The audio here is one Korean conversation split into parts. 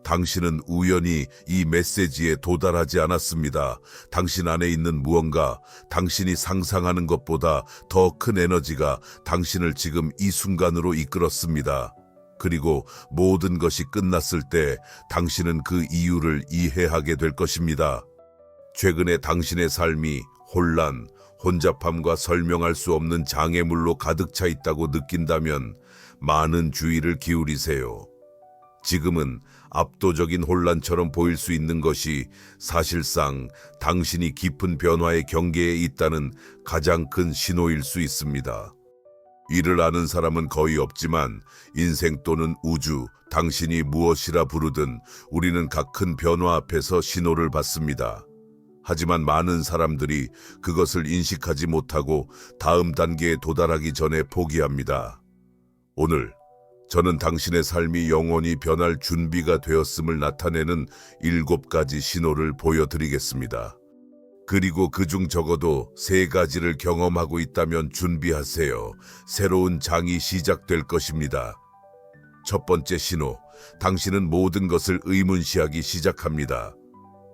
당신은 우연히 이 메시지에 도달하지 않았습니다. 당신 안에 있는 무언가, 당신이 상상하는 것보다 더 큰 에너지가 당신을 지금 이 순간으로 이끌었습니다. 그리고 모든 것이 끝났을 때 당신은 그 이유를 이해하게 될 것입니다. 최근에 당신의 삶이 혼란, 혼잡함과 설명할 수 없는 장애물로 가득 차 있다고 느낀다면 많은 주의를 기울이세요. 지금은 압도적인 혼란처럼 보일 수 있는 것이 사실상 당신이 깊은 변화의 경계에 있다는 가장 큰 신호일 수 있습니다. 이를 아는 사람은 거의 없지만 인생 또는 우주, 당신이 무엇이라 부르든 우리는 각 큰 변화 앞에서 신호를 받습니다. 하지만 많은 사람들이 그것을 인식하지 못하고 다음 단계에 도달하기 전에 포기합니다. 오늘 저는 당신의 삶이 영원히 변할 준비가 되었음을 나타내는 7가지 신호를 보여드리겠습니다. 그리고 그중 적어도 3가지를 경험하고 있다면 준비하세요. 새로운 장이 시작될 것입니다. 첫 번째 신호, 당신은 모든 것을 의문시하기 시작합니다.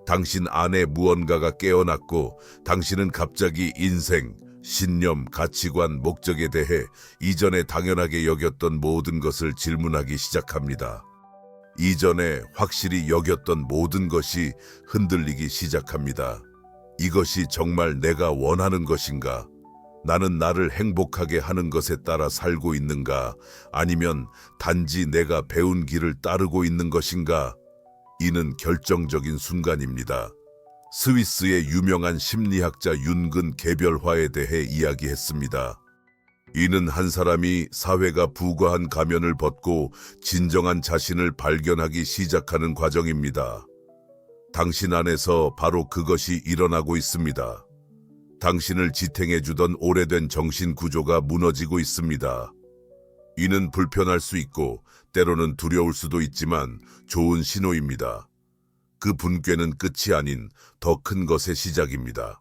당신 안에 무언가가 깨어났고 당신은 갑자기 인생, 신념, 가치관, 목적에 대해 이전에 당연하게 여겼던 모든 것을 질문하기 시작합니다. 이전에 확실히 여겼던 모든 것이 흔들리기 시작합니다. 이것이 정말 내가 원하는 것인가? 나는 나를 행복하게 하는 것에 따라 살고 있는가? 아니면 단지 내가 배운 길을 따르고 있는 것인가? 이는 결정적인 순간입니다. 스위스의 유명한 심리학자 윤근 개별화에 대해 이야기했습니다. 이는 한 사람이 사회가 부과한 가면을 벗고 진정한 자신을 발견하기 시작하는 과정입니다. 당신 안에서 바로 그것이 일어나고 있습니다. 당신을 지탱해주던 오래된 정신 구조가 무너지고 있습니다. 이는 불편할 수 있고 때로는 두려울 수도 있지만 좋은 신호입니다. 그 분괴는 끝이 아닌 더 큰 것의 시작입니다.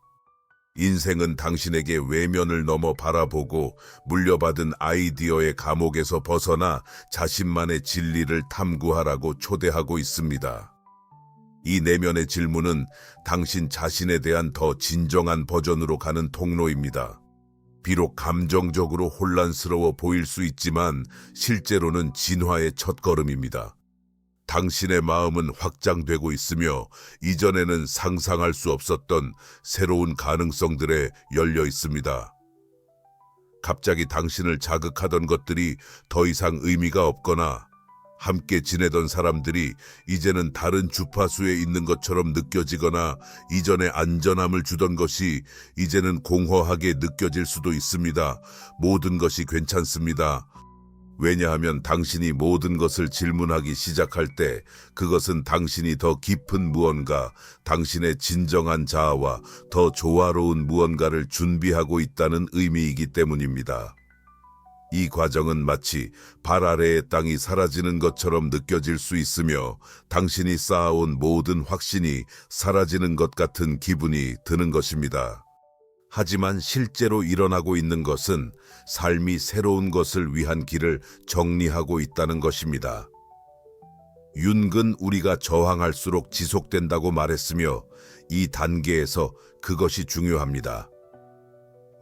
인생은 당신에게 외면을 넘어 바라보고 물려받은 아이디어의 감옥에서 벗어나 자신만의 진리를 탐구하라고 초대하고 있습니다. 이 내면의 질문은 당신 자신에 대한 더 진정한 버전으로 가는 통로입니다. 비록 감정적으로 혼란스러워 보일 수 있지만 실제로는 진화의 첫걸음입니다. 당신의 마음은 확장되고 있으며 이전에는 상상할 수 없었던 새로운 가능성들에 열려 있습니다. 갑자기 당신을 자극하던 것들이 더 이상 의미가 없거나 함께 지내던 사람들이 이제는 다른 주파수에 있는 것처럼 느껴지거나 이전에 안전함을 주던 것이 이제는 공허하게 느껴질 수도 있습니다. 모든 것이 괜찮습니다. 왜냐하면 당신이 모든 것을 질문하기 시작할 때 그것은 당신이 더 깊은 무언가, 당신의 진정한 자아와 더 조화로운 무언가를 준비하고 있다는 의미이기 때문입니다. 이 과정은 마치 발 아래의 땅이 사라지는 것처럼 느껴질 수 있으며 당신이 쌓아온 모든 확신이 사라지는 것 같은 기분이 드는 것입니다. 하지만 실제로 일어나고 있는 것은 삶이 새로운 것을 위한 길을 정리하고 있다는 것입니다. 윤근 우리가 저항할수록 지속된다고 말했으며 이 단계에서 그것이 중요합니다.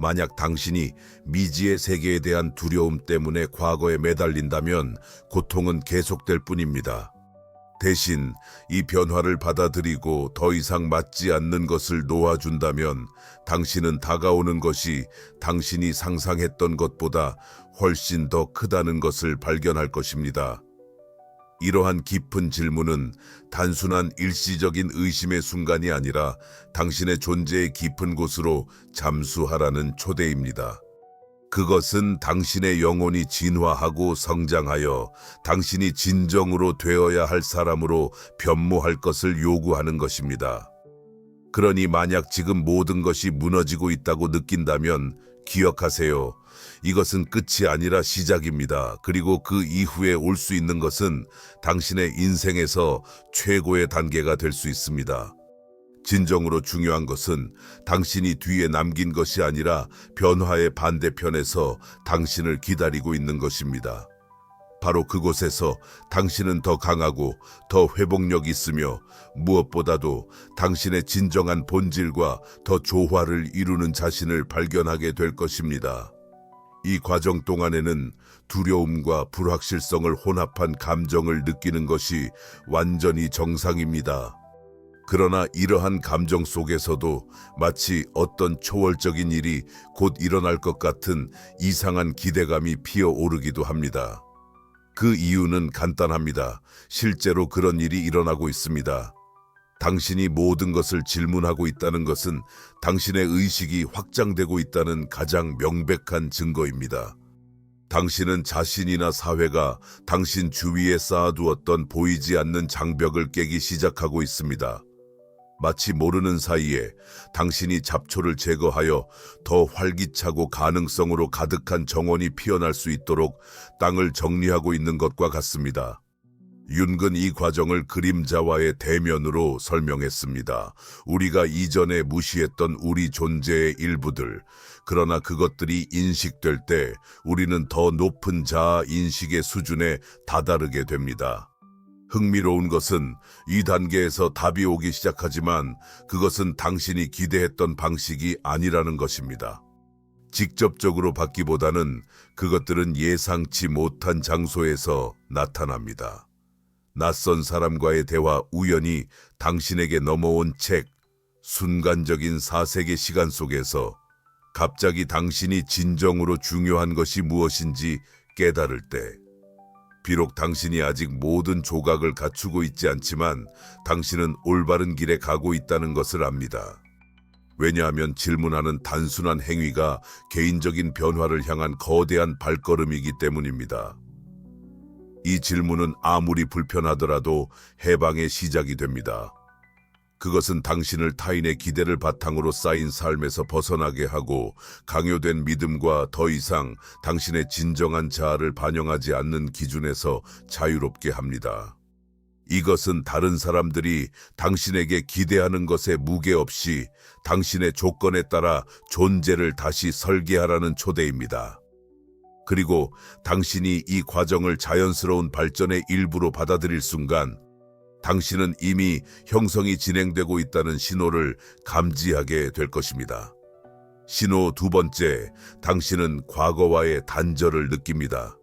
만약 당신이 미지의 세계에 대한 두려움 때문에 과거에 매달린다면 고통은 계속될 뿐입니다. 대신 이 변화를 받아들이고 더 이상 맞지 않는 것을 놓아준다면 당신은 다가오는 것이 당신이 상상했던 것보다 훨씬 더 크다는 것을 발견할 것입니다. 이러한 깊은 질문은 단순한 일시적인 의심의 순간이 아니라 당신의 존재의 깊은 곳으로 잠수하라는 초대입니다. 그것은 당신의 영혼이 진화하고 성장하여 당신이 진정으로 되어야 할 사람으로 변모할 것을 요구하는 것입니다. 그러니 만약 지금 모든 것이 무너지고 있다고 느낀다면 기억하세요. 이것은 끝이 아니라 시작입니다. 그리고 그 이후에 올 수 있는 것은 당신의 인생에서 최고의 단계가 될 수 있습니다. 진정으로 중요한 것은 당신이 뒤에 남긴 것이 아니라 변화의 반대편에서 당신을 기다리고 있는 것입니다. 바로 그곳에서 당신은 더 강하고 더 회복력 있으며 무엇보다도 당신의 진정한 본질과 더 조화를 이루는 자신을 발견하게 될 것입니다. 이 과정 동안에는 두려움과 불확실성을 혼합한 감정을 느끼는 것이 완전히 정상입니다. 그러나 이러한 감정 속에서도 마치 어떤 초월적인 일이 곧 일어날 것 같은 이상한 기대감이 피어오르기도 합니다. 그 이유는 간단합니다. 실제로 그런 일이 일어나고 있습니다. 당신이 모든 것을 질문하고 있다는 것은 당신의 의식이 확장되고 있다는 가장 명백한 증거입니다. 당신은 자신이나 사회가 당신 주위에 쌓아두었던 보이지 않는 장벽을 깨기 시작하고 있습니다. 마치 모르는 사이에 당신이 잡초를 제거하여 더 활기차고 가능성으로 가득한 정원이 피어날 수 있도록 땅을 정리하고 있는 것과 같습니다. 윤근 이 과정을 그림자와의 대면으로 설명했습니다. 우리가 이전에 무시했던 우리 존재의 일부들, 그러나 그것들이 인식될 때 우리는 더 높은 자아 인식의 수준에 다다르게 됩니다. 흥미로운 것은 이 단계에서 답이 오기 시작하지만 그것은 당신이 기대했던 방식이 아니라는 것입니다. 직접적으로 받기보다는 그것들은 예상치 못한 장소에서 나타납니다. 낯선 사람과의 대화, 우연히 당신에게 넘어온 책, 순간적인 사색의 시간 속에서 갑자기 당신이 진정으로 중요한 것이 무엇인지 깨달을 때, 비록 당신이 아직 모든 조각을 갖추고 있지 않지만 당신은 올바른 길에 가고 있다는 것을 압니다. 왜냐하면 질문하는 단순한 행위가 개인적인 변화를 향한 거대한 발걸음이기 때문입니다. 이 질문은 아무리 불편하더라도 해방의 시작이 됩니다. 그것은 당신을 타인의 기대를 바탕으로 쌓인 삶에서 벗어나게 하고 강요된 믿음과 더 이상 당신의 진정한 자아를 반영하지 않는 기준에서 자유롭게 합니다. 이것은 다른 사람들이 당신에게 기대하는 것에 무게 없이 당신의 조건에 따라 존재를 다시 설계하라는 초대입니다. 그리고 당신이 이 과정을 자연스러운 발전의 일부로 받아들일 순간 당신은 이미 형성이 진행되고 있다는 신호를 감지하게 될 것입니다. 신호 두 번째, 당신은 과거와의 단절을 느낍니다.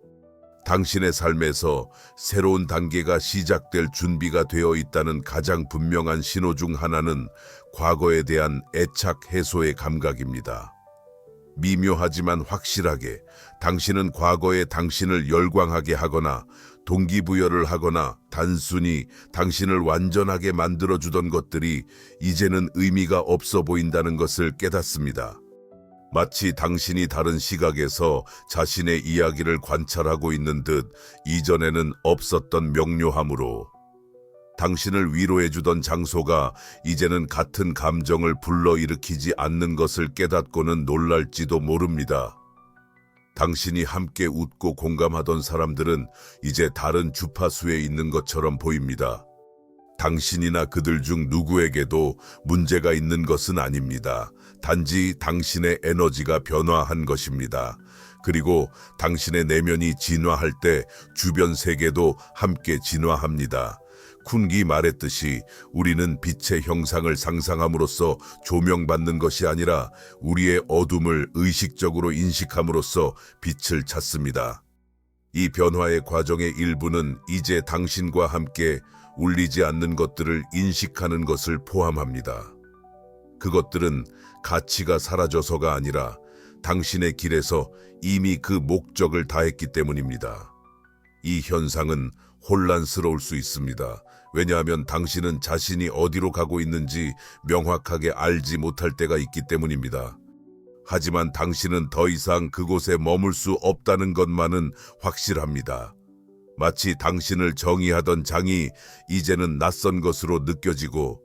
당신의 삶에서 새로운 단계가 시작될 준비가 되어 있다는 가장 분명한 신호 중 하나는 과거에 대한 애착 해소의 감각입니다. 미묘하지만 확실하게 당신은 과거의 당신을 열광하게 하거나 동기부여를 하거나 단순히 당신을 완전하게 만들어주던 것들이 이제는 의미가 없어 보인다는 것을 깨닫습니다. 마치 당신이 다른 시각에서 자신의 이야기를 관찰하고 있는 듯 이전에는 없었던 명료함으로 당신을 위로해주던 장소가 이제는 같은 감정을 불러일으키지 않는 것을 깨닫고는 놀랄지도 모릅니다. 당신이 함께 웃고 공감하던 사람들은 이제 다른 주파수에 있는 것처럼 보입니다. 당신이나 그들 중 누구에게도 문제가 있는 것은 아닙니다. 단지 당신의 에너지가 변화한 것입니다. 그리고 당신의 내면이 진화할 때 주변 세계도 함께 진화합니다. 쿤기 말했듯이 우리는 빛의 형상을 상상함으로써 조명받는 것이 아니라 우리의 어둠을 의식적으로 인식함으로써 빛을 찾습니다. 이 변화의 과정의 일부는 이제 당신과 함께 울리지 않는 것들을 인식하는 것을 포함합니다. 그것들은 가치가 사라져서가 아니라 당신의 길에서 이미 그 목적을 다했기 때문입니다. 이 현상은 혼란스러울 수 있습니다. 왜냐하면 당신은 자신이 어디로 가고 있는지 명확하게 알지 못할 때가 있기 때문입니다. 하지만 당신은 더 이상 그곳에 머물 수 없다는 것만은 확실합니다. 마치 당신을 정의하던 장이 이제는 낯선 것으로 느껴지고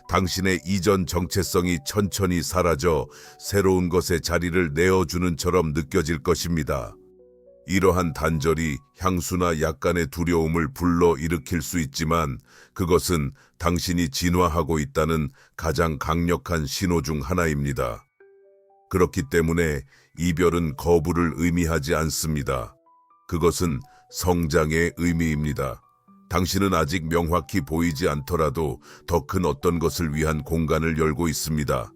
당신의 이전 정체성이 천천히 사라져 새로운 것의 자리를 내어주는처럼 느껴질 것입니다. 이러한 단절이 향수나 약간의 두려움을 불러일으킬 수 있지만 그것은 당신이 진화하고 있다는 가장 강력한 신호 중 하나입니다. 그렇기 때문에 이별은 거부를 의미하지 않습니다. 그것은 성장의 의미입니다. 당신은 아직 명확히 보이지 않더라도 더 큰 어떤 것을 위한 공간을 열고 있습니다.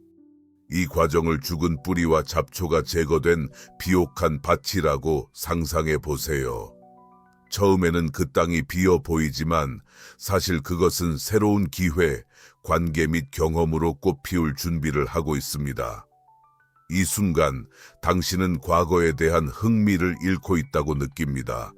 이 과정을 죽은 뿌리와 잡초가 제거된 비옥한 밭이라고 상상해 보세요. 처음에는 그 땅이 비어 보이지만 사실 그것은 새로운 기회, 관계 및 경험으로 꽃피울 준비를 하고 있습니다. 이 순간 당신은 과거에 대한 흥미를 잃고 있다고 느낍니다.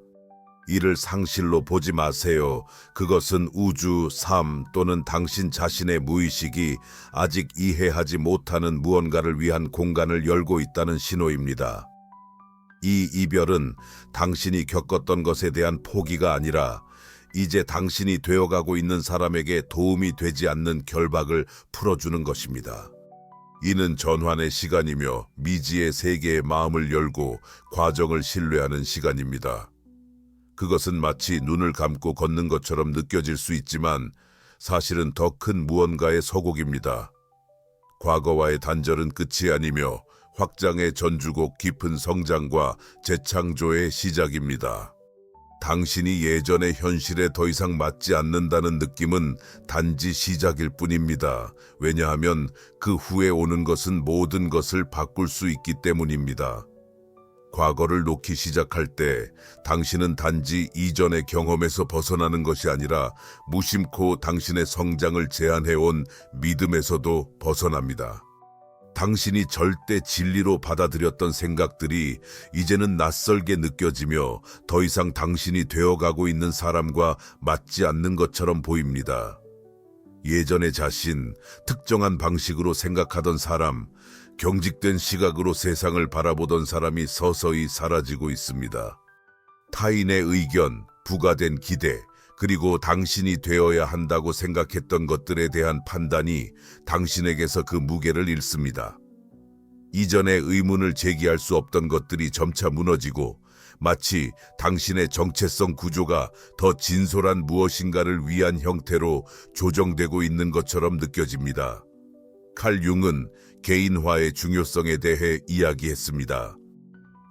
이를 상실로 보지 마세요. 그것은 우주, 삶 또는 당신 자신의 무의식이 아직 이해하지 못하는 무언가를 위한 공간을 열고 있다는 신호입니다. 이 이별은 당신이 겪었던 것에 대한 포기가 아니라 이제 당신이 되어가고 있는 사람에게 도움이 되지 않는 결박을 풀어주는 것입니다. 이는 전환의 시간이며 미지의 세계의 마음을 열고 과정을 신뢰하는 시간입니다. 그것은 마치 눈을 감고 걷는 것처럼 느껴질 수 있지만 사실은 더 큰 무언가의 서곡입니다. 과거와의 단절은 끝이 아니며 확장의 전주곡 깊은 성장과 재창조의 시작입니다. 당신이 예전의 현실에 더 이상 맞지 않는다는 느낌은 단지 시작일 뿐입니다. 왜냐하면 그 후에 오는 것은 모든 것을 바꿀 수 있기 때문입니다. 과거를 놓기 시작할 때 당신은 단지 이전의 경험에서 벗어나는 것이 아니라 무심코 당신의 성장을 제한해온 믿음에서도 벗어납니다. 당신이 절대 진리로 받아들였던 생각들이 이제는 낯설게 느껴지며 더 이상 당신이 되어가고 있는 사람과 맞지 않는 것처럼 보입니다. 예전의 자신, 특정한 방식으로 생각하던 사람, 경직된 시각으로 세상을 바라보던 사람이 서서히 사라지고 있습니다. 타인의 의견, 부과된 기대, 그리고 당신이 되어야 한다고 생각했던 것들에 대한 판단이 당신에게서 그 무게를 잃습니다. 이전에 의문을 제기할 수 없던 것들이 점차 무너지고 마치 당신의 정체성 구조가 더 진솔한 무엇인가를 위한 형태로 조정되고 있는 것처럼 느껴집니다. 칼 융은 개인화의 중요성에 대해 이야기했습니다.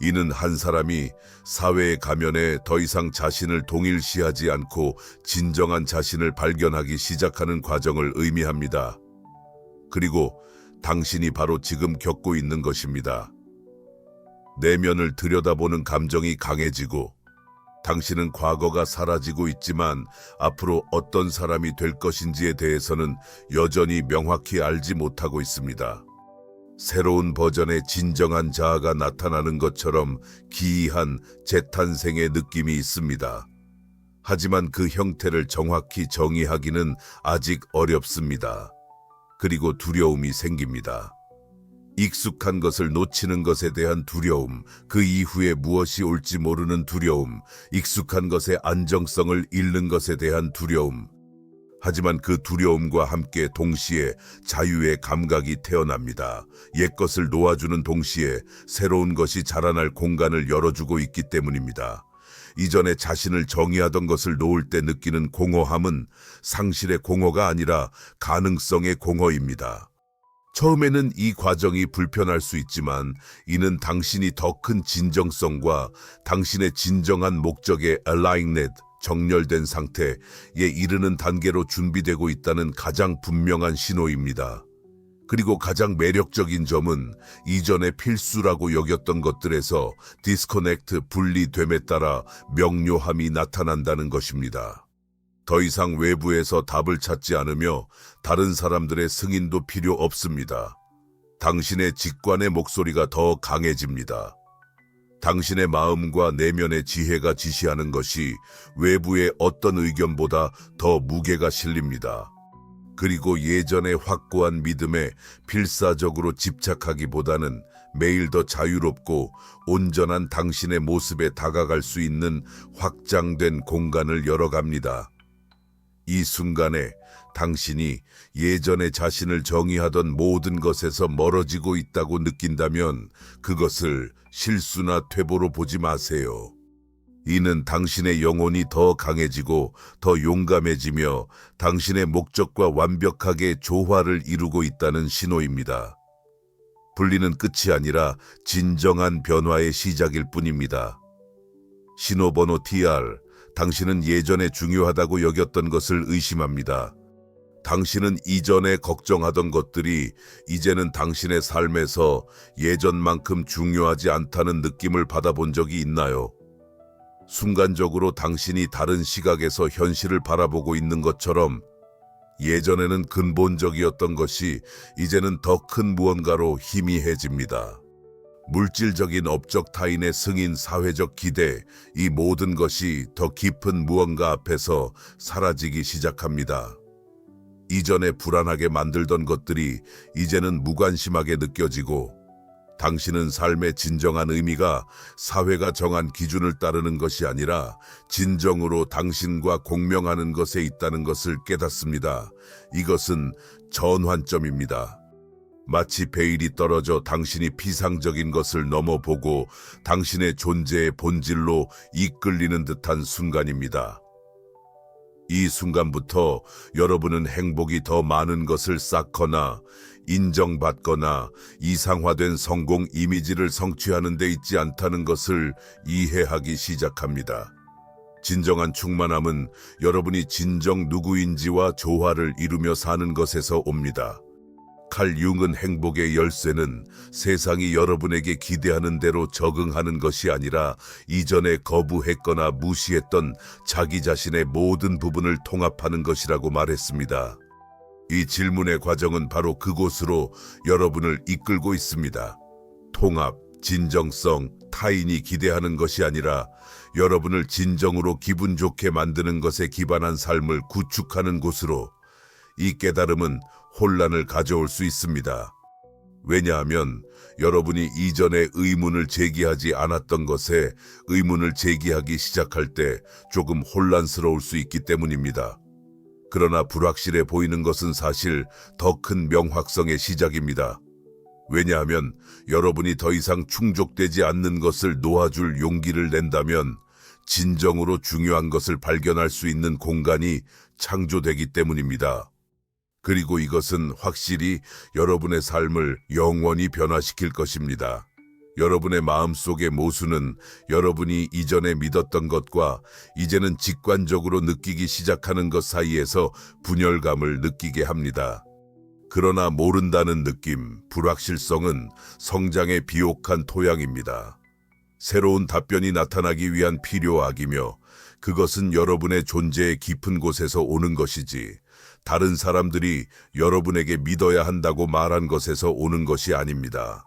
이는 한 사람이 사회의 가면에 더 이상 자신을 동일시하지 않고 진정한 자신을 발견하기 시작하는 과정을 의미합니다. 그리고 당신이 바로 지금 겪고 있는 것입니다. 내면을 들여다보는 감정이 강해지고 당신은 과거가 사라지고 있지만 앞으로 어떤 사람이 될 것인지에 대해서는 여전히 명확히 알지 못하고 있습니다. 새로운 버전의 진정한 자아가 나타나는 것처럼 기이한 재탄생의 느낌이 있습니다. 하지만 그 형태를 정확히 정의하기는 아직 어렵습니다. 그리고 두려움이 생깁니다. 익숙한 것을 놓치는 것에 대한 두려움, 그 이후에 무엇이 올지 모르는 두려움, 익숙한 것의 안정성을 잃는 것에 대한 두려움. 하지만 그 두려움과 함께 동시에 자유의 감각이 태어납니다. 옛것을 놓아주는 동시에 새로운 것이 자라날 공간을 열어주고 있기 때문입니다. 이전에 자신을 정의하던 것을 놓을 때 느끼는 공허함은 상실의 공허가 아니라 가능성의 공허입니다. 처음에는 이 과정이 불편할 수 있지만 이는 당신이 더 큰 진정성과 당신의 진정한 목적에 aligned, 정렬된 상태에 이르는 단계로 준비되고 있다는 가장 분명한 신호입니다. 그리고 가장 매력적인 점은 이전에 필수라고 여겼던 것들에서 디스커넥트, 분리됨에 따라 명료함이 나타난다는 것입니다. 더 이상 외부에서 답을 찾지 않으며 다른 사람들의 승인도 필요 없습니다. 당신의 직관의 목소리가 더 강해집니다. 당신의 마음과 내면의 지혜가 지시하는 것이 외부의 어떤 의견보다 더 무게가 실립니다. 그리고 예전의 확고한 믿음에 필사적으로 집착하기보다는 매일 더 자유롭고 온전한 당신의 모습에 다가갈 수 있는 확장된 공간을 열어갑니다. 이 순간에 당신이 예전의 자신을 정의하던 모든 것에서 멀어지고 있다고 느낀다면 그것을 실수나 퇴보로 보지 마세요. 이는 당신의 영혼이 더 강해지고 더 용감해지며 당신의 목적과 완벽하게 조화를 이루고 있다는 신호입니다. 분리는 끝이 아니라 진정한 변화의 시작일 뿐입니다. 신호번호 TR, 당신은 예전에 중요하다고 여겼던 것을 의심합니다. 당신은 이전에 걱정하던 것들이 이제는 당신의 삶에서 예전만큼 중요하지 않다는 느낌을 받아본 적이 있나요? 순간적으로 당신이 다른 시각에서 현실을 바라보고 있는 것처럼 예전에는 근본적이었던 것이 이제는 더 큰 무언가로 희미해집니다. 물질적인 업적 타인의 승인, 사회적 기대, 이 모든 것이 더 깊은 무언가 앞에서 사라지기 시작합니다. 이전에 불안하게 만들던 것들이 이제는 무관심하게 느껴지고, 당신은 삶의 진정한 의미가 사회가 정한 기준을 따르는 것이 아니라 진정으로 당신과 공명하는 것에 있다는 것을 깨닫습니다. 이것은 전환점입니다. 마치 베일이 떨어져 당신이 피상적인 것을 넘어보고 당신의 존재의 본질로 이끌리는 듯한 순간입니다. 이 순간부터 여러분은 행복이 더 많은 것을 쌓거나 인정받거나 이상화된 성공 이미지를 성취하는 데 있지 않다는 것을 이해하기 시작합니다. 진정한 충만함은 여러분이 진정 누구인지와 조화를 이루며 사는 것에서 옵니다. 칼 융은 행복의 열쇠는 세상이 여러분에게 기대하는 대로 적응하는 것이 아니라 이전에 거부했거나 무시했던 자기 자신의 모든 부분을 통합하는 것이라고 말했습니다. 이 질문의 과정은 바로 그곳으로 여러분을 이끌고 있습니다. 통합, 진정성, 타인이 기대하는 것이 아니라 여러분을 진정으로 기분 좋게 만드는 것에 기반한 삶을 구축하는 곳으로. 이 깨달음은 혼란을 가져올 수 있습니다. 왜냐하면 여러분이 이전에 의문을 제기하지 않았던 것에 의문을 제기하기 시작할 때 조금 혼란스러울 수 있기 때문입니다. 그러나 불확실해 보이는 것은 사실 더 큰 명확성의 시작입니다. 왜냐하면 여러분이 더 이상 충족되지 않는 것을 놓아줄 용기를 낸다면 진정으로 중요한 것을 발견할 수 있는 공간이 창조되기 때문입니다. 그리고 이것은 확실히 여러분의 삶을 영원히 변화시킬 것입니다. 여러분의 마음속의 모순은 여러분이 이전에 믿었던 것과 이제는 직관적으로 느끼기 시작하는 것 사이에서 분열감을 느끼게 합니다. 그러나 모른다는 느낌, 불확실성은 성장의 비옥한 토양입니다. 새로운 답변이 나타나기 위한 필요악이며 그것은 여러분의 존재의 깊은 곳에서 오는 것이지 다른 사람들이 여러분에게 믿어야 한다고 말한 것에서 오는 것이 아닙니다.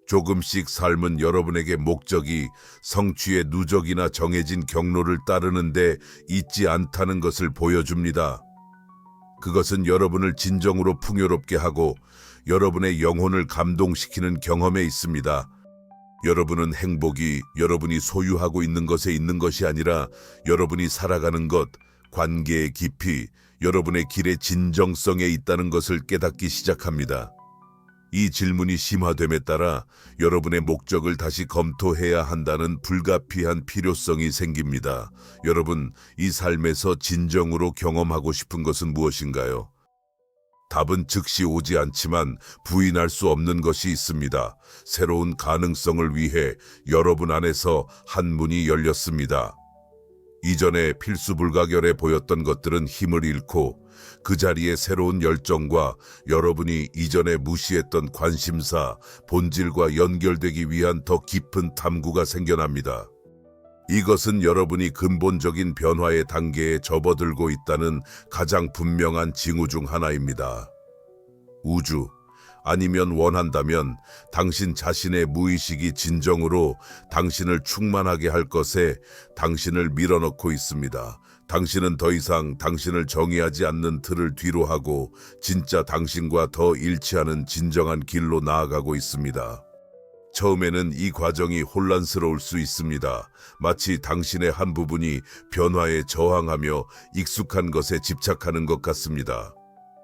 조금씩 삶은 여러분에게 목적이 성취의 누적이나 정해진 경로를 따르는데 있지 않다는 것을 보여줍니다. 그것은 여러분을 진정으로 풍요롭게 하고 여러분의 영혼을 감동시키는 경험에 있습니다. 여러분은 행복이 여러분이 소유하고 있는 것에 있는 것이 아니라 여러분이 살아가는 것, 관계의 깊이, 여러분의 길의 진정성에 있다는 것을 깨닫기 시작합니다. 이 질문이 심화됨에 따라 여러분의 목적을 다시 검토해야 한다는 불가피한 필요성이 생깁니다. 여러분, 이 삶에서 진정으로 경험하고 싶은 것은 무엇인가요? 답은 즉시 오지 않지만 부인할 수 없는 것이 있습니다. 새로운 가능성을 위해 여러분 안에서 한 문이 열렸습니다. 이전에 필수불가결해 보였던 것들은 힘을 잃고 그 자리에 새로운 열정과 여러분이 이전에 무시했던 관심사, 본질과 연결되기 위한 더 깊은 탐구가 생겨납니다. 이것은 여러분이 근본적인 변화의 단계에 접어들고 있다는 가장 분명한 징후 중 하나입니다. 우주, 아니면 원한다면 당신 자신의 무의식이 진정으로 당신을 충만하게 할 것에 당신을 밀어넣고 있습니다. 당신은 더 이상 당신을 정의하지 않는 틀을 뒤로하고 진짜 당신과 더 일치하는 진정한 길로 나아가고 있습니다. 처음에는 이 과정이 혼란스러울 수 있습니다. 마치 당신의 한 부분이 변화에 저항하며 익숙한 것에 집착하는 것 같습니다.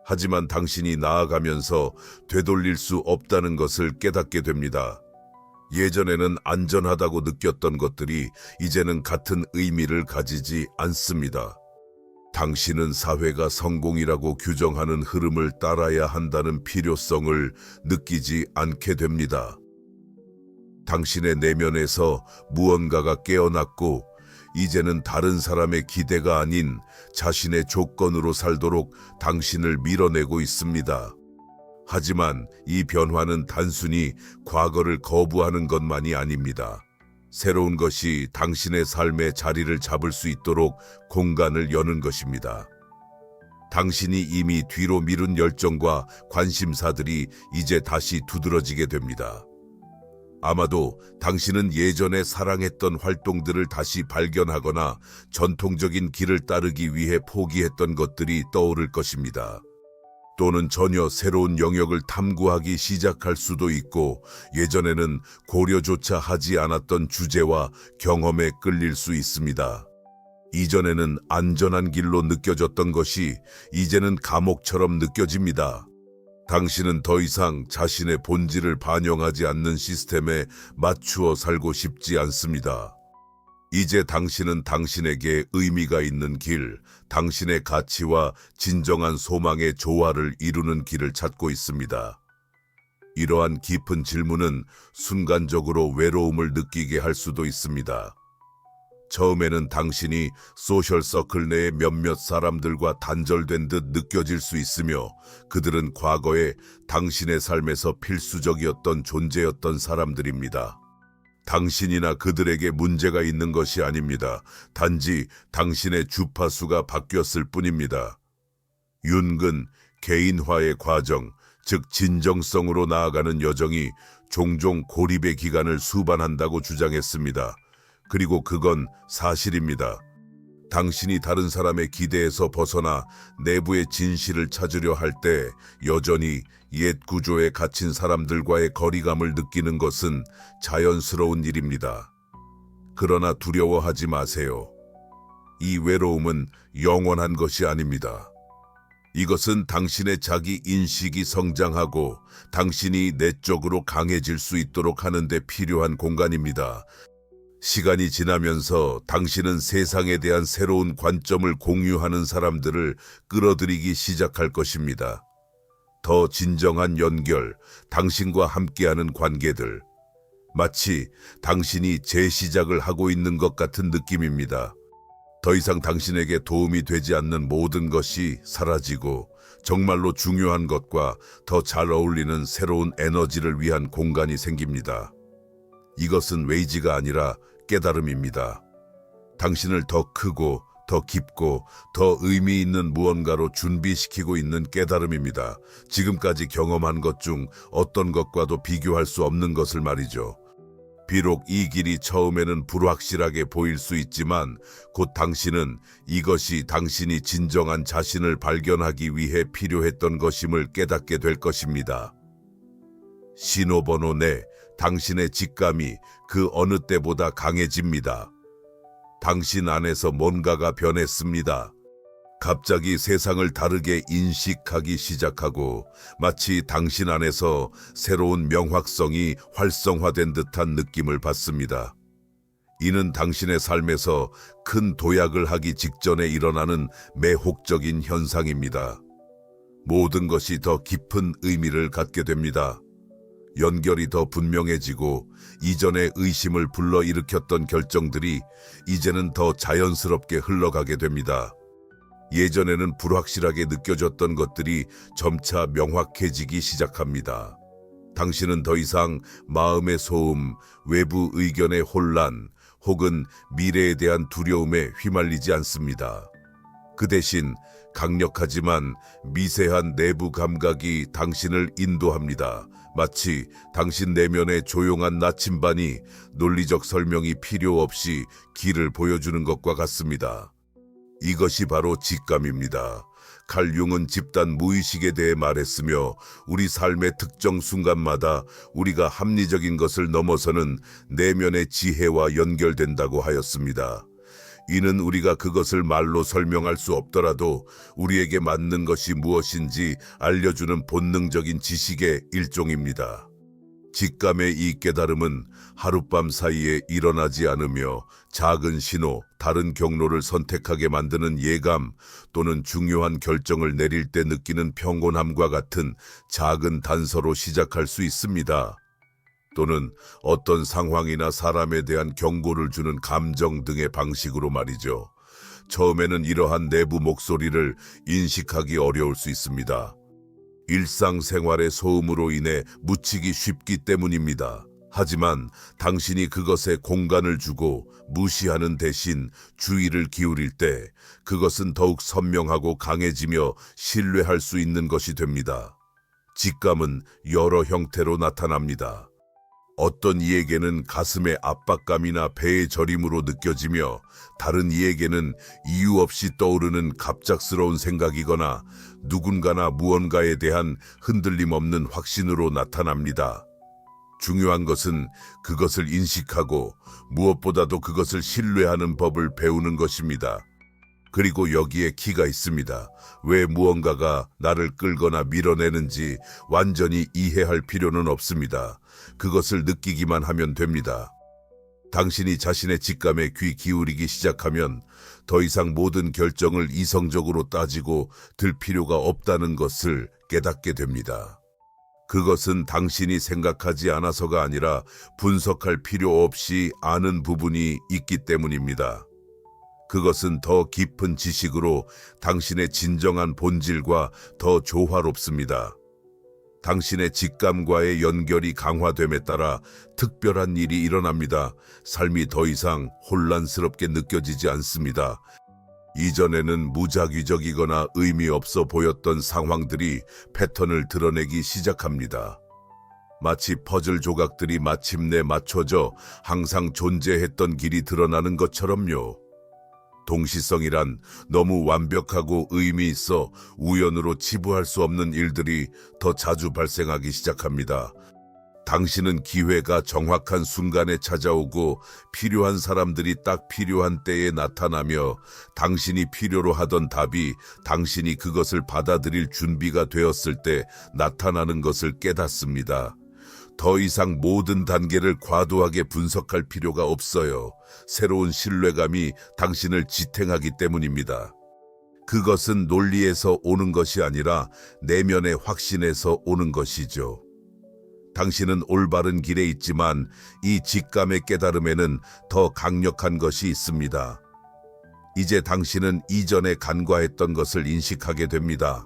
하지만 당신이 나아가면서 되돌릴 수 없다는 것을 깨닫게 됩니다. 예전에는 안전하다고 느꼈던 것들이 이제는 같은 의미를 가지지 않습니다. 당신은 사회가 성공이라고 규정하는 흐름을 따라야 한다는 필요성을 느끼지 않게 됩니다. 당신의 내면에서 무언가가 깨어났고 이제는 다른 사람의 기대가 아닌 자신의 조건으로 살도록 당신을 밀어내고 있습니다. 하지만 이 변화는 단순히 과거를 거부하는 것만이 아닙니다. 새로운 것이 당신의 삶의 자리를 잡을 수 있도록 공간을 여는 것입니다. 당신이 이미 뒤로 미룬 열정과 관심사들이 이제 다시 두드러지게 됩니다. 아마도 당신은 예전에 사랑했던 활동들을 다시 발견하거나 전통적인 길을 따르기 위해 포기했던 것들이 떠오를 것입니다. 또는 전혀 새로운 영역을 탐구하기 시작할 수도 있고, 예전에는 고려조차 하지 않았던 주제와 경험에 끌릴 수 있습니다. 이전에는 안전한 길로 느껴졌던 것이 이제는 감옥처럼 느껴집니다. 당신은 더 이상 자신의 본질을 반영하지 않는 시스템에 맞추어 살고 싶지 않습니다. 이제 당신은 당신에게 의미가 있는 길, 당신의 가치와 진정한 소망의 조화를 이루는 길을 찾고 있습니다. 이러한 깊은 질문은 순간적으로 외로움을 느끼게 할 수도 있습니다. 처음에는 당신이 소셜서클 내의 몇몇 사람들과 단절된 듯 느껴질 수 있으며, 그들은 과거에 당신의 삶에서 필수적이었던 존재였던 사람들입니다. 당신이나 그들에게 문제가 있는 것이 아닙니다. 단지 당신의 주파수가 바뀌었을 뿐입니다. 윤근, 개인화의 과정, 즉 진정성으로 나아가는 여정이 종종 고립의 기간을 수반한다고 주장했습니다. 그리고 그건 사실입니다. 당신이 다른 사람의 기대에서 벗어나 내부의 진실을 찾으려 할 때 여전히 옛 구조에 갇힌 사람들과의 거리감을 느끼는 것은 자연스러운 일입니다. 그러나 두려워하지 마세요. 이 외로움은 영원한 것이 아닙니다. 이것은 당신의 자기 인식이 성장하고 당신이 내적으로 강해질 수 있도록 하는 데 필요한 공간입니다. 시간이 지나면서 당신은 세상에 대한 새로운 관점을 공유하는 사람들을 끌어들이기 시작할 것입니다. 더 진정한 연결, 당신과 함께하는 관계들. 마치 당신이 재시작을 하고 있는 것 같은 느낌입니다. 더 이상 당신에게 도움이 되지 않는 모든 것이 사라지고 정말로 중요한 것과 더 잘 어울리는 새로운 에너지를 위한 공간이 생깁니다. 이것은 외지가 아니라 깨달음입니다. 당신을 더 크고 더 깊고 더 의미 있는 무언가로 준비시키고 있는 깨달음입니다. 지금까지 경험한 것 중 어떤 것과도 비교할 수 없는 것을 말이죠. 비록 이 길이 처음에는 불확실하게 보일 수 있지만 곧 당신은 이것이 당신이 진정한 자신을 발견하기 위해 필요했던 것임을 깨닫게 될 것입니다. 신호번호 4, 당신의 직감이 그 어느 때보다 강해집니다. 당신 안에서 뭔가가 변했습니다. 갑자기 세상을 다르게 인식하기 시작하고 마치 당신 안에서 새로운 명확성이 활성화된 듯한 느낌을 받습니다. 이는 당신의 삶에서 큰 도약을 하기 직전에 일어나는 매혹적인 현상입니다. 모든 것이 더 깊은 의미를 갖게 됩니다. 연결이 더 분명해지고 이전의 의심을 불러일으켰던 결정들이 이제는 더 자연스럽게 흘러가게 됩니다. 예전에는 불확실하게 느껴졌던 것들이 점차 명확해지기 시작합니다. 당신은 더 이상 마음의 소음, 외부 의견의 혼란, 혹은 미래에 대한 두려움에 휘말리지 않습니다. 그 대신 강력하지만 미세한 내부 감각이 당신을 인도합니다. 마치 당신 내면의 조용한 나침반이 논리적 설명이 필요 없이 길을 보여주는 것과 같습니다. 이것이 바로 직감입니다. 칼 융은 집단 무의식에 대해 말했으며 우리 삶의 특정 순간마다 우리가 합리적인 것을 넘어서는 내면의 지혜와 연결된다고 하였습니다. 이는 우리가 그것을 말로 설명할 수 없더라도 우리에게 맞는 것이 무엇인지 알려주는 본능적인 지식의 일종입니다. 직감의 이 깨달음은 하룻밤 사이에 일어나지 않으며 작은 신호, 다른 경로를 선택하게 만드는 예감 또는 중요한 결정을 내릴 때 느끼는 평온함과 같은 작은 단서로 시작할 수 있습니다. 또는 어떤 상황이나 사람에 대한 경고를 주는 감정 등의 방식으로 말이죠. 처음에는 이러한 내부 목소리를 인식하기 어려울 수 있습니다. 일상생활의 소음으로 인해 묻히기 쉽기 때문입니다. 하지만 당신이 그것에 공간을 주고 무시하는 대신 주의를 기울일 때 그것은 더욱 선명하고 강해지며 신뢰할 수 있는 것이 됩니다. 직감은 여러 형태로 나타납니다. 어떤 이에게는 가슴의 압박감이나 배의 저림으로 느껴지며 다른 이에게는 이유 없이 떠오르는 갑작스러운 생각이거나 누군가나 무언가에 대한 흔들림 없는 확신으로 나타납니다. 중요한 것은 그것을 인식하고 무엇보다도 그것을 신뢰하는 법을 배우는 것입니다. 그리고 여기에 키가 있습니다. 왜 무언가가 나를 끌거나 밀어내는지 완전히 이해할 필요는 없습니다. 그것을 느끼기만 하면 됩니다. 당신이 자신의 직감에 귀 기울이기 시작하면 더 이상 모든 결정을 이성적으로 따지고 들 필요가 없다는 것을 깨닫게 됩니다. 그것은 당신이 생각하지 않아서가 아니라 분석할 필요 없이 아는 부분이 있기 때문입니다. 그것은 더 깊은 지식으로 당신의 진정한 본질과 더 조화롭습니다. 당신의 직감과의 연결이 강화됨에 따라 특별한 일이 일어납니다. 삶이 더 이상 혼란스럽게 느껴지지 않습니다. 이전에는 무작위적이거나 의미 없어 보였던 상황들이 패턴을 드러내기 시작합니다. 마치 퍼즐 조각들이 마침내 맞춰져 항상 존재했던 길이 드러나는 것처럼요. 동시성이란 너무 완벽하고 의미 있어 우연으로 치부할 수 없는 일들이 더 자주 발생하기 시작합니다. 당신은 기회가 정확한 순간에 찾아오고 필요한 사람들이 딱 필요한 때에 나타나며 당신이 필요로 하던 답이 당신이 그것을 받아들일 준비가 되었을 때 나타나는 것을 깨닫습니다. 더 이상 모든 단계를 과도하게 분석할 필요가 없어요. 새로운 신뢰감이 당신을 지탱하기 때문입니다. 그것은 논리에서 오는 것이 아니라 내면의 확신에서 오는 것이죠. 당신은 올바른 길에 있지만 이 직감의 깨달음에는 더 강력한 것이 있습니다. 이제 당신은 이전에 간과했던 것을 인식하게 됩니다.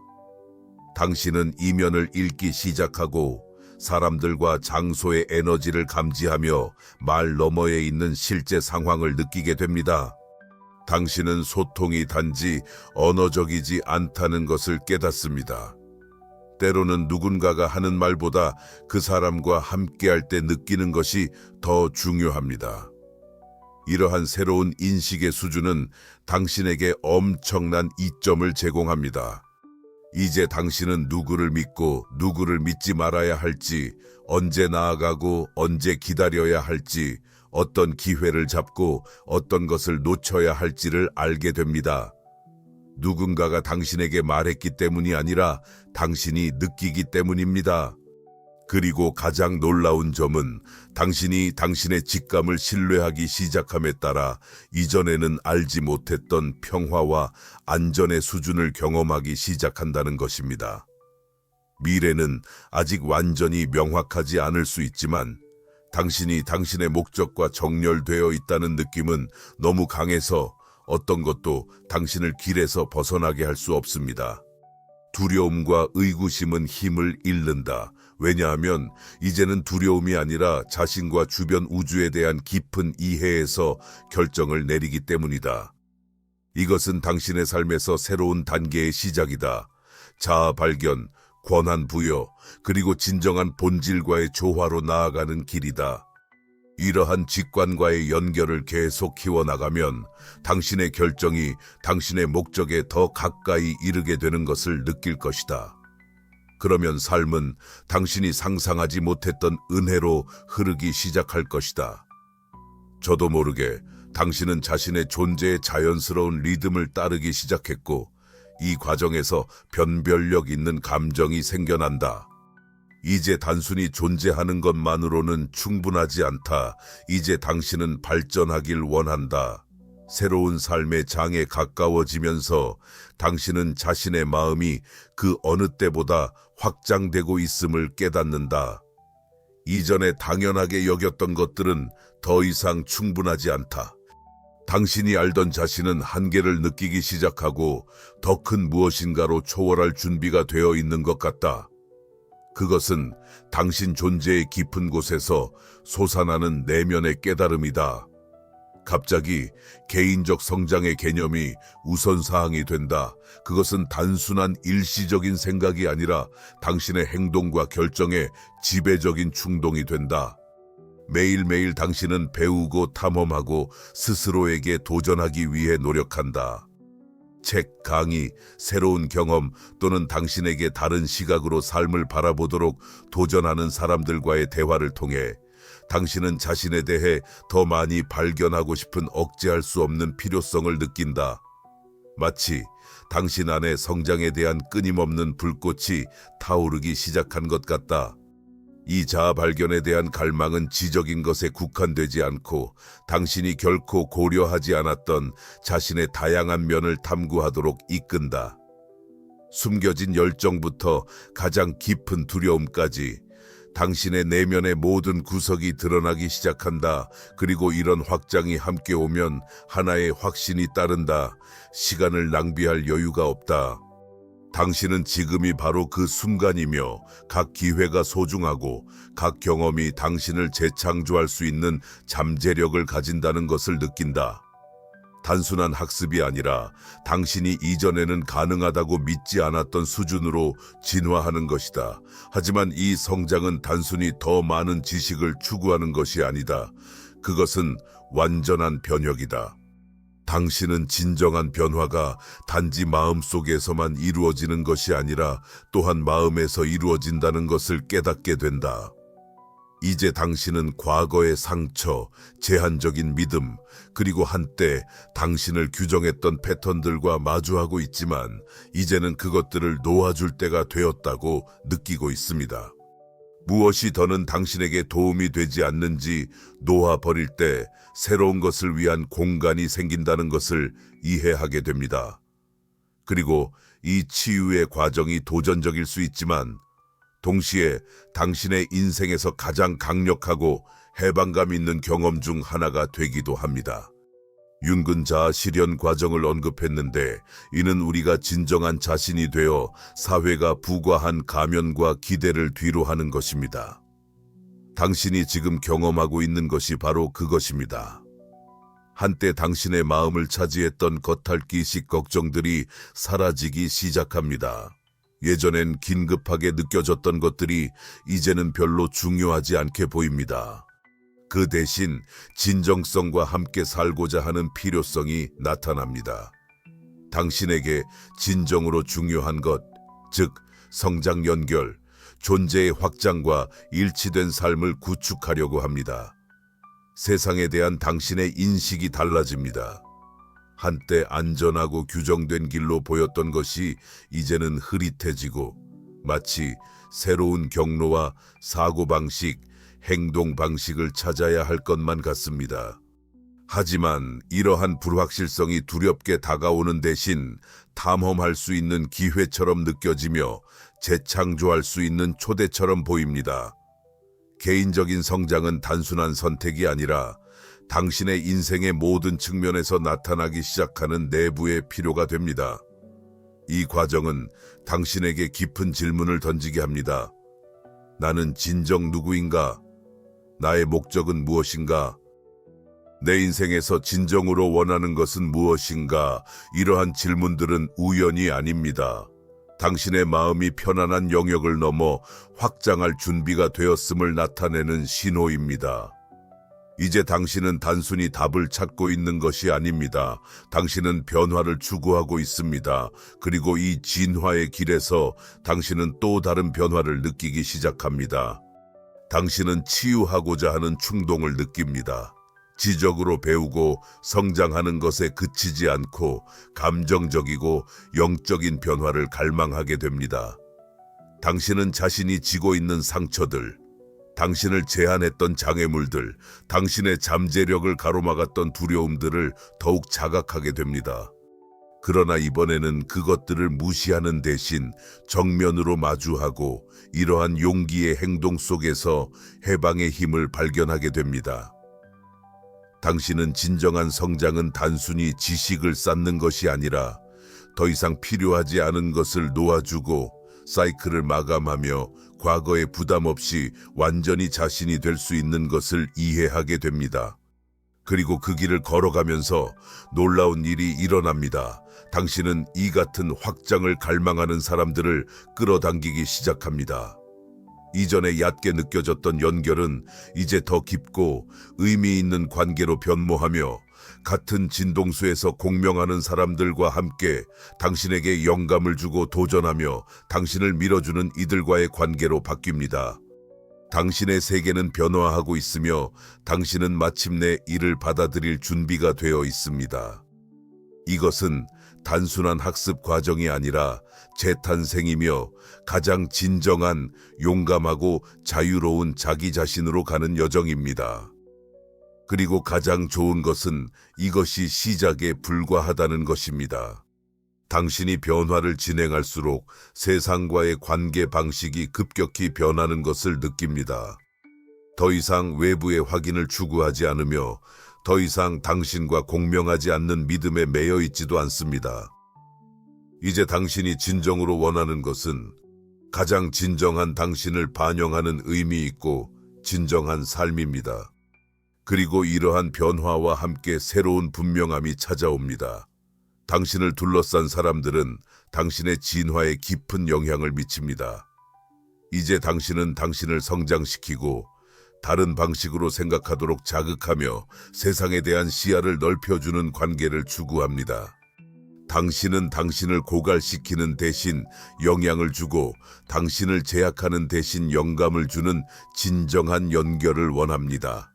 당신은 이면을 읽기 시작하고 사람들과 장소의 에너지를 감지하며 말 너머에 있는 실제 상황을 느끼게 됩니다. 당신은 소통이 단지 언어적이지 않다는 것을 깨닫습니다. 때로는 누군가가 하는 말보다 그 사람과 함께할 때 느끼는 것이 더 중요합니다. 이러한 새로운 인식의 수준은 당신에게 엄청난 이점을 제공합니다. 이제 당신은 누구를 믿고 누구를 믿지 말아야 할지, 언제 나아가고 언제 기다려야 할지, 어떤 기회를 잡고 어떤 것을 놓쳐야 할지를 알게 됩니다. 누군가가 당신에게 말했기 때문이 아니라 당신이 느끼기 때문입니다. 그리고 가장 놀라운 점은 당신이 당신의 직감을 신뢰하기 시작함에 따라 이전에는 알지 못했던 평화와 안전의 수준을 경험하기 시작한다는 것입니다. 미래는 아직 완전히 명확하지 않을 수 있지만 당신이 당신의 목적과 정렬되어 있다는 느낌은 너무 강해서 어떤 것도 당신을 길에서 벗어나게 할 수 없습니다. 두려움과 의구심은 힘을 잃는다. 왜냐하면 이제는 두려움이 아니라 자신과 주변 우주에 대한 깊은 이해에서 결정을 내리기 때문이다. 이것은 당신의 삶에서 새로운 단계의 시작이다. 자아 발견, 권한 부여, 그리고 진정한 본질과의 조화로 나아가는 길이다. 이러한 직관과의 연결을 계속 키워나가면 당신의 결정이 당신의 목적에 더 가까이 이르게 되는 것을 느낄 것이다. 그러면 삶은 당신이 상상하지 못했던 은혜로 흐르기 시작할 것이다. 저도 모르게 당신은 자신의 존재의 자연스러운 리듬을 따르기 시작했고 이 과정에서 변별력 있는 감정이 생겨난다. 이제 단순히 존재하는 것만으로는 충분하지 않다. 이제 당신은 발전하길 원한다. 새로운 삶의 장에 가까워지면서 당신은 자신의 마음이 그 어느 때보다 확장되고 있음을 깨닫는다. 이전에 당연하게 여겼던 것들은 더 이상 충분하지 않다. 당신이 알던 자신은 한계를 느끼기 시작하고 더 큰 무엇인가로 초월할 준비가 되어 있는 것 같다. 그것은 당신 존재의 깊은 곳에서 솟아나는 내면의 깨달음이다. 갑자기 개인적 성장의 개념이 우선사항이 된다. 그것은 단순한 일시적인 생각이 아니라 당신의 행동과 결정에 지배적인 충동이 된다. 매일매일 당신은 배우고 탐험하고 스스로에게 도전하기 위해 노력한다. 책, 강의, 새로운 경험 또는 당신에게 다른 시각으로 삶을 바라보도록 도전하는 사람들과의 대화를 통해 당신은 자신에 대해 더 많이 발견하고 싶은 억제할 수 없는 필요성을 느낀다. 마치 당신 안에 성장에 대한 끊임없는 불꽃이 타오르기 시작한 것 같다. 이 자아 발견에 대한 갈망은 지적인 것에 국한되지 않고 당신이 결코 고려하지 않았던 자신의 다양한 면을 탐구하도록 이끈다. 숨겨진 열정부터 가장 깊은 두려움까지 당신의 내면의 모든 구석이 드러나기 시작한다. 그리고 이런 확장이 함께 오면 하나의 확신이 따른다. 시간을 낭비할 여유가 없다. 당신은 지금이 바로 그 순간이며 각 기회가 소중하고 각 경험이 당신을 재창조할 수 있는 잠재력을 가진다는 것을 느낀다. 단순한 학습이 아니라 당신이 이전에는 가능하다고 믿지 않았던 수준으로 진화하는 것이다. 하지만 이 성장은 단순히 더 많은 지식을 추구하는 것이 아니다. 그것은 완전한 변혁이다. 당신은 진정한 변화가 단지 마음속에서만 이루어지는 것이 아니라 또한 마음에서 이루어진다는 것을 깨닫게 된다. 이제 당신은 과거의 상처, 제한적인 믿음, 그리고 한때 당신을 규정했던 패턴들과 마주하고 있지만 이제는 그것들을 놓아줄 때가 되었다고 느끼고 있습니다. 무엇이 더는 당신에게 도움이 되지 않는지 놓아버릴 때 새로운 것을 위한 공간이 생긴다는 것을 이해하게 됩니다. 그리고 이 치유의 과정이 도전적일 수 있지만 동시에 당신의 인생에서 가장 강력하고 해방감 있는 경험 중 하나가 되기도 합니다. 윤근 자아 실현 과정을 언급했는데 이는 우리가 진정한 자신이 되어 사회가 부과한 가면과 기대를 뒤로 하는 것입니다. 당신이 지금 경험하고 있는 것이 바로 그것입니다. 한때 당신의 마음을 차지했던 겉핥기식 걱정들이 사라지기 시작합니다. 예전엔 긴급하게 느껴졌던 것들이 이제는 별로 중요하지 않게 보입니다. 그 대신 진정성과 함께 살고자 하는 필요성이 나타납니다. 당신에게 진정으로 중요한 것, 즉 성장 연결, 존재의 확장과 일치된 삶을 구축하려고 합니다. 세상에 대한 당신의 인식이 달라집니다. 한때 안전하고 규정된 길로 보였던 것이 이제는 흐릿해지고 마치 새로운 경로와 사고방식, 행동 방식을 찾아야 할 것만 같습니다. 하지만 이러한 불확실성이 두렵게 다가오는 대신 탐험할 수 있는 기회처럼 느껴지며 재창조할 수 있는 초대처럼 보입니다. 개인적인 성장은 단순한 선택이 아니라 당신의 인생의 모든 측면에서 나타나기 시작하는 내부의 필요가 됩니다. 이 과정은 당신에게 깊은 질문을 던지게 합니다. 나는 진정 누구인가? 나의 목적은 무엇인가? 내 인생에서 진정으로 원하는 것은 무엇인가? 이러한 질문들은 우연이 아닙니다. 당신의 마음이 편안한 영역을 넘어 확장할 준비가 되었음을 나타내는 신호입니다. 이제 당신은 단순히 답을 찾고 있는 것이 아닙니다. 당신은 변화를 추구하고 있습니다. 그리고 이 진화의 길에서 당신은 또 다른 변화를 느끼기 시작합니다. 당신은 치유하고자 하는 충동을 느낍니다. 지적으로 배우고 성장하는 것에 그치지 않고 감정적이고 영적인 변화를 갈망하게 됩니다. 당신은 자신이 지고 있는 상처들, 당신을 제한했던 장애물들, 당신의 잠재력을 가로막았던 두려움들을 더욱 자각하게 됩니다. 그러나 이번에는 그것들을 무시하는 대신 정면으로 마주하고 이러한 용기의 행동 속에서 해방의 힘을 발견하게 됩니다. 당신은 진정한 성장은 단순히 지식을 쌓는 것이 아니라 더 이상 필요하지 않은 것을 놓아주고 사이클을 마감하며 과거의 부담 없이 완전히 자신이 될 수 있는 것을 이해하게 됩니다. 그리고 그 길을 걸어가면서 놀라운 일이 일어납니다. 당신은 이 같은 확장을 갈망하는 사람들을 끌어당기기 시작합니다. 이전에 얕게 느껴졌던 연결은 이제 더 깊고 의미 있는 관계로 변모하며 같은 진동수에서 공명하는 사람들과 함께 당신에게 영감을 주고 도전하며 당신을 밀어주는 이들과의 관계로 바뀝니다. 당신의 세계는 변화하고 있으며 당신은 마침내 이를 받아들일 준비가 되어 있습니다. 이것은 단순한 학습 과정이 아니라 재탄생이며 가장 진정한 용감하고 자유로운 자기 자신으로 가는 여정입니다. 그리고 가장 좋은 것은 이것이 시작에 불과하다는 것입니다. 당신이 변화를 진행할수록 세상과의 관계 방식이 급격히 변하는 것을 느낍니다. 더 이상 외부의 확인을 추구하지 않으며 더 이상 당신과 공명하지 않는 믿음에 매여 있지도 않습니다. 이제 당신이 진정으로 원하는 것은 가장 진정한 당신을 반영하는 의미 있고 진정한 삶입니다. 그리고 이러한 변화와 함께 새로운 분명함이 찾아옵니다. 당신을 둘러싼 사람들은 당신의 진화에 깊은 영향을 미칩니다. 이제 당신은 당신을 성장시키고 다른 방식으로 생각하도록 자극하며 세상에 대한 시야를 넓혀주는 관계를 추구합니다. 당신은 당신을 고갈시키는 대신 영향을 주고 당신을 제약하는 대신 영감을 주는 진정한 연결을 원합니다.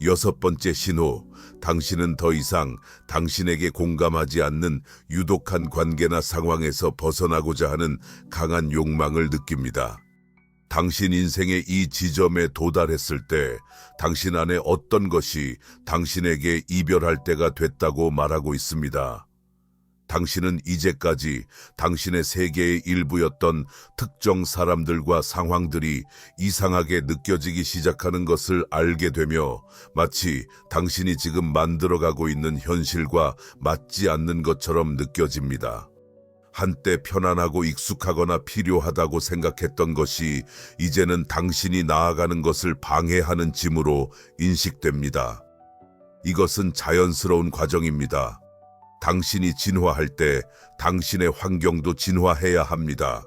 6번째 신호, 당신은 더 이상 당신에게 공감하지 않는 유독한 관계나 상황에서 벗어나고자 하는 강한 욕망을 느낍니다. 당신 인생의 이 지점에 도달했을 때 당신 안에 어떤 것이 당신에게 이별할 때가 됐다고 말하고 있습니다. 당신은 이제까지 당신의 세계의 일부였던 특정 사람들과 상황들이 이상하게 느껴지기 시작하는 것을 알게 되며 마치 당신이 지금 만들어가고 있는 현실과 맞지 않는 것처럼 느껴집니다. 한때 편안하고 익숙하거나 필요하다고 생각했던 것이 이제는 당신이 나아가는 것을 방해하는 짐으로 인식됩니다. 이것은 자연스러운 과정입니다. 당신이 진화할 때 당신의 환경도 진화해야 합니다.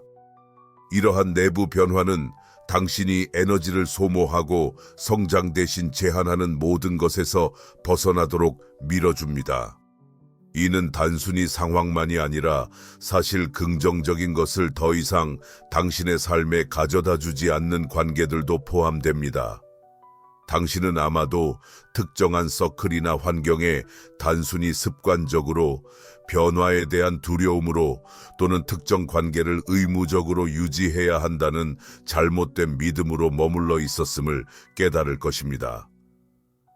이러한 내부 변화는 당신이 에너지를 소모하고 성장 대신 제한하는 모든 것에서 벗어나도록 밀어줍니다. 이는 단순히 상황만이 아니라 사실 긍정적인 것을 더 이상 당신의 삶에 가져다 주지 않는 관계들도 포함됩니다. 당신은 아마도 특정한 서클이나 환경에 단순히 습관적으로 변화에 대한 두려움으로 또는 특정 관계를 의무적으로 유지해야 한다는 잘못된 믿음으로 머물러 있었음을 깨달을 것입니다.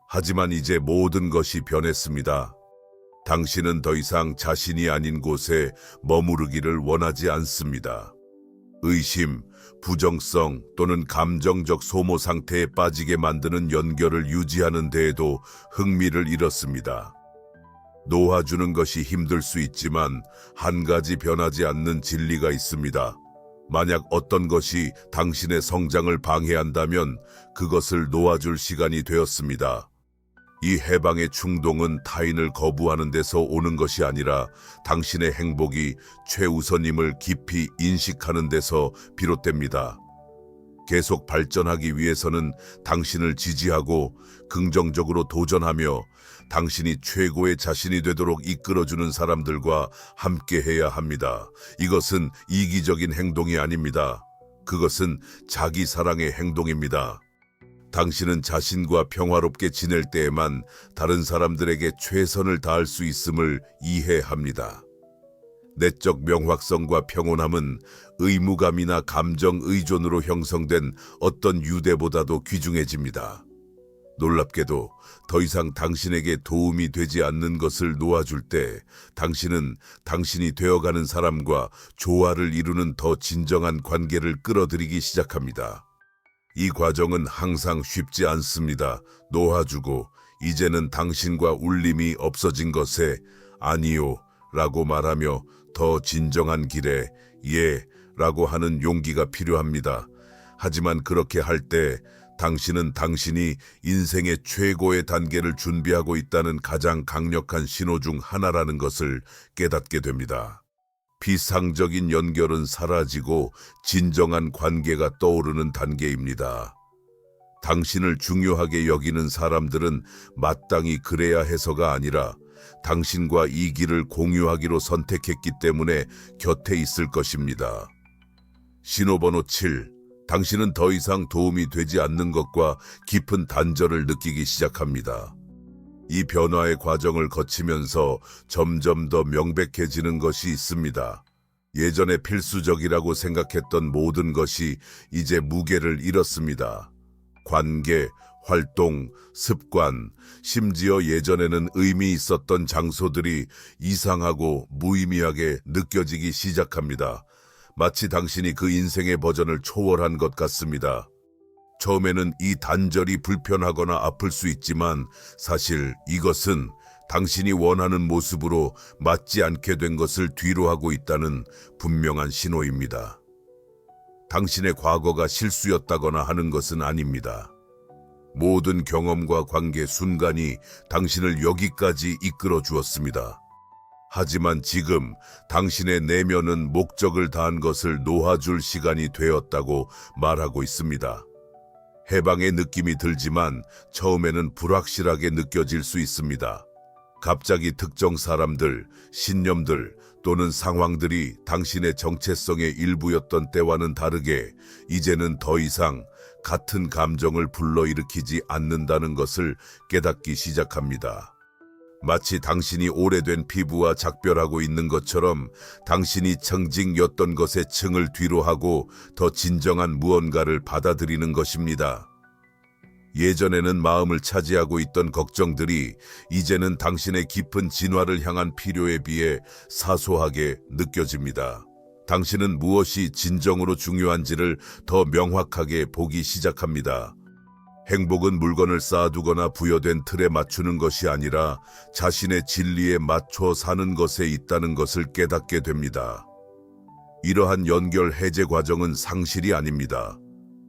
하지만 이제 모든 것이 변했습니다. 당신은 더 이상 자신이 아닌 곳에 머무르기를 원하지 않습니다. 의심, 부정성 또는 감정적 소모 상태에 빠지게 만드는 연결을 유지하는 데에도 흥미를 잃었습니다. 놓아주는 것이 힘들 수 있지만 한 가지 변하지 않는 진리가 있습니다. 만약 어떤 것이 당신의 성장을 방해한다면 그것을 놓아줄 시간이 되었습니다. 이 해방의 충동은 타인을 거부하는 데서 오는 것이 아니라 당신의 행복이 최우선임을 깊이 인식하는 데서 비롯됩니다. 계속 발전하기 위해서는 당신을 지지하고 긍정적으로 도전하며 당신이 최고의 자신이 되도록 이끌어주는 사람들과 함께해야 합니다. 이것은 이기적인 행동이 아닙니다. 그것은 자기 사랑의 행동입니다. 당신은 자신과 평화롭게 지낼 때에만 다른 사람들에게 최선을 다할 수 있음을 이해합니다. 내적 명확성과 평온함은 의무감이나 감정 의존으로 형성된 어떤 유대보다도 귀중해집니다. 놀랍게도 더 이상 당신에게 도움이 되지 않는 것을 놓아줄 때 당신은 당신이 되어가는 사람과 조화를 이루는 더 진정한 관계를 끌어들이기 시작합니다. 이 과정은 항상 쉽지 않습니다. 놓아주고 이제는 당신과 울림이 없어진 것에 아니요 라고 말하며 더 진정한 길에 예 라고 하는 용기가 필요합니다. 하지만 그렇게 할 때 당신은 당신이 인생의 최고의 단계를 준비하고 있다는 가장 강력한 신호 중 하나라는 것을 깨닫게 됩니다. 비상적인 연결은 사라지고 진정한 관계가 떠오르는 단계입니다. 당신을 중요하게 여기는 사람들은 마땅히 그래야 해서가 아니라 당신과 이 길을 공유하기로 선택했기 때문에 곁에 있을 것입니다. 신호번호 7. 당신은 더 이상 도움이 되지 않는 것과 깊은 단절을 느끼기 시작합니다. 이 변화의 과정을 거치면서 점점 더 명백해지는 것이 있습니다. 예전에 필수적이라고 생각했던 모든 것이 이제 무게를 잃었습니다. 관계, 활동, 습관, 심지어 예전에는 의미 있었던 장소들이 이상하고 무의미하게 느껴지기 시작합니다. 마치 당신이 그 인생의 버전을 초월한 것 같습니다. 처음에는 이 단절이 불편하거나 아플 수 있지만 사실 이것은 당신이 원하는 모습으로 맞지 않게 된 것을 뒤로하고 있다는 분명한 신호입니다. 당신의 과거가 실수였다거나 하는 것은 아닙니다. 모든 경험과 관계 순간이 당신을 여기까지 이끌어 주었습니다. 하지만 지금 당신의 내면은 목적을 다한 것을 놓아줄 시간이 되었다고 말하고 있습니다. 해방의 느낌이 들지만 처음에는 불확실하게 느껴질 수 있습니다. 갑자기 특정 사람들, 신념들 또는 상황들이 당신의 정체성의 일부였던 때와는 다르게 이제는 더 이상 같은 감정을 불러일으키지 않는다는 것을 깨닫기 시작합니다. 마치 당신이 오래된 피부와 작별하고 있는 것처럼 당신이 청직였던 것의 층을 뒤로하고 더 진정한 무언가를 받아들이는 것입니다. 예전에는 마음을 차지하고 있던 걱정들이 이제는 당신의 깊은 진화를 향한 필요에 비해 사소하게 느껴집니다. 당신은 무엇이 진정으로 중요한지를 더 명확하게 보기 시작합니다. 행복은 물건을 쌓아두거나 부여된 틀에 맞추는 것이 아니라 자신의 진리에 맞춰 사는 것에 있다는 것을 깨닫게 됩니다. 이러한 연결 해제 과정은 상실이 아닙니다.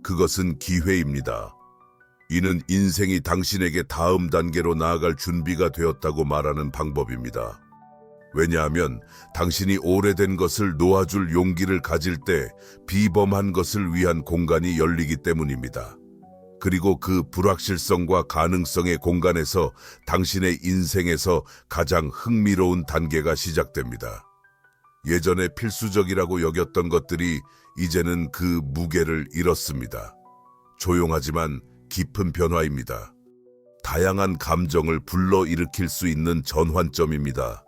그것은 기회입니다. 이는 인생이 당신에게 다음 단계로 나아갈 준비가 되었다고 말하는 방법입니다. 왜냐하면 당신이 오래된 것을 놓아줄 용기를 가질 때 비범한 것을 위한 공간이 열리기 때문입니다. 그리고 그 불확실성과 가능성의 공간에서 당신의 인생에서 가장 흥미로운 단계가 시작됩니다. 예전에 필수적이라고 여겼던 것들이 이제는 그 무게를 잃었습니다. 조용하지만 깊은 변화입니다. 다양한 감정을 불러일으킬 수 있는 전환점입니다.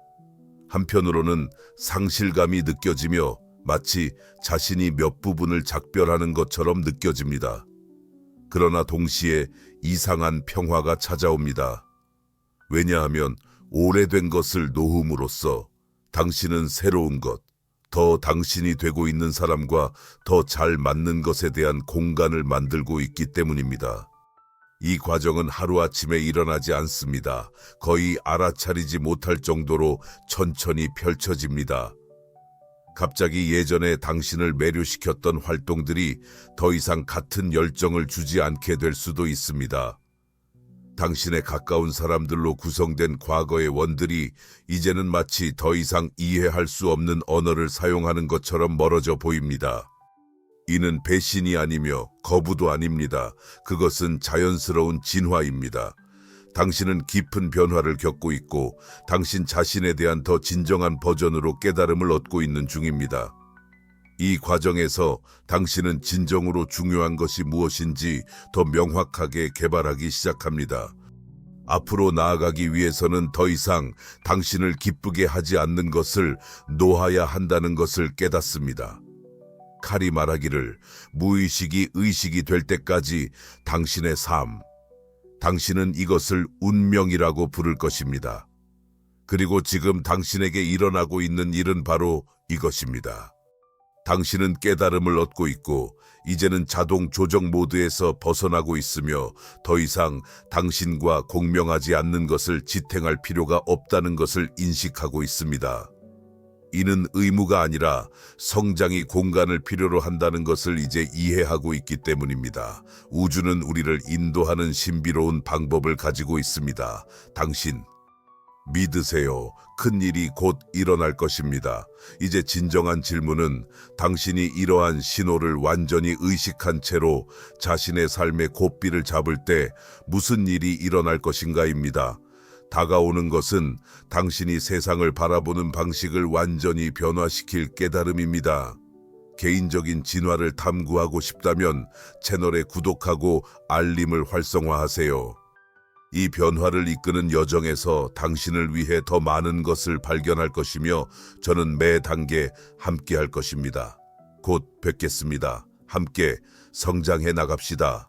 한편으로는 상실감이 느껴지며 마치 자신이 몇 부분을 작별하는 것처럼 느껴집니다. 그러나 동시에 이상한 평화가 찾아옵니다. 왜냐하면 오래된 것을 놓음으로써 당신은 새로운 것, 더 당신이 되고 있는 사람과 더 잘 맞는 것에 대한 공간을 만들고 있기 때문입니다. 이 과정은 하루아침에 일어나지 않습니다. 거의 알아차리지 못할 정도로 천천히 펼쳐집니다. 갑자기 예전에 당신을 매료시켰던 활동들이 더 이상 같은 열정을 주지 않게 될 수도 있습니다. 당신의 가까운 사람들로 구성된 과거의 원들이 이제는 마치 더 이상 이해할 수 없는 언어를 사용하는 것처럼 멀어져 보입니다. 이는 배신이 아니며 거부도 아닙니다. 그것은 자연스러운 진화입니다. 당신은 깊은 변화를 겪고 있고 당신 자신에 대한 더 진정한 버전으로 깨달음을 얻고 있는 중입니다. 이 과정에서 당신은 진정으로 중요한 것이 무엇인지 더 명확하게 개발하기 시작합니다. 앞으로 나아가기 위해서는 더 이상 당신을 기쁘게 하지 않는 것을 놓아야 한다는 것을 깨닫습니다. 칼이 말하기를 무의식이 의식이 될 때까지 당신의 삶, 당신은 이것을 운명이라고 부를 것입니다. 그리고 지금 당신에게 일어나고 있는 일은 바로 이것입니다. 당신은 깨달음을 얻고 있고 이제는 자동 조정 모드에서 벗어나고 있으며 더 이상 당신과 공명하지 않는 것을 지탱할 필요가 없다는 것을 인식하고 있습니다. 이는 의무가 아니라 성장이 공간을 필요로 한다는 것을 이제 이해하고 있기 때문입니다. 우주는 우리를 인도하는 신비로운 방법을 가지고 있습니다. 당신 믿으세요. 큰 일이 곧 일어날 것입니다. 이제 진정한 질문은 당신이 이러한 신호를 완전히 의식한 채로 자신의 삶의 고삐를 잡을 때 무슨 일이 일어날 것인가입니다. 다가오는 것은 당신이 세상을 바라보는 방식을 완전히 변화시킬 깨달음입니다. 개인적인 진화를 탐구하고 싶다면 채널에 구독하고 알림을 활성화하세요. 이 변화를 이끄는 여정에서 당신을 위해 더 많은 것을 발견할 것이며 저는 매 단계 함께 할 것입니다. 곧 뵙겠습니다. 함께 성장해 나갑시다.